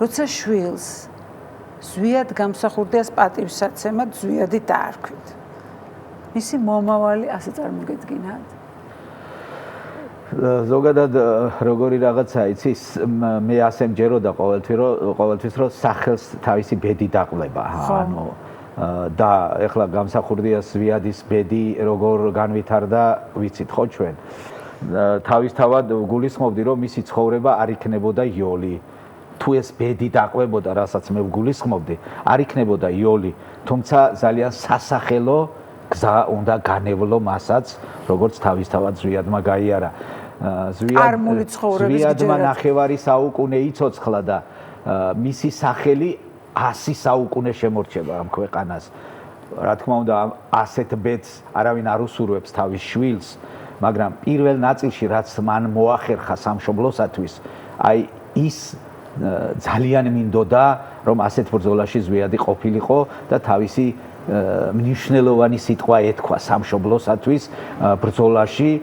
როცა შვილს ზვიად გამსახურდიას პატივსაცემად ზვიადი დაარქვით. მისი მომავალი ასე წარმოგედგინათ? ზოგადად როგორი რაღაცა იცის, მე ასე მჯეროდა ყოველთვის რომ სახელს თავისი ბედი დაყლება, ანუ და ეხლა გამსახურდიას ზვიადის ბედი როგორ განვითარდა, ვიცით ხო ჩვენ? თავისთავად გულისხმობდი რომ მისი ცხოვრება არ იქნებოდა იოლი. თუ ეს ბედი დაყვებოდა, რასაც მე ვგულისხმობდი, არ იქნებოდა იოლი, თუმცა ძალიან სასახელო გზა უნდა განევლო მასაც, როგორც თავისთავად ზვიადმა გაიარა. ზვიადმა ნახევარი საუკუნე იცოცხლა და მისი სახელი 100 საუკუნე შემორჩება ამ ქვეყანას. რა თქმა უნდა, ასეთ ბედს არავინ არ უსურვებს თავის შვილს, მაგრამ პირველ ნაწილში რაც მან მოახერხა სამშობლოსათვის, აი ის ძალიან მინდოდა, რომ ასეთ ბრძოლაში ზვიადი ყოფილიყო და თავისი მნიშვნელოვანი სიტყვა ეთქვა სამშობლოსათვის ბრძოლაში.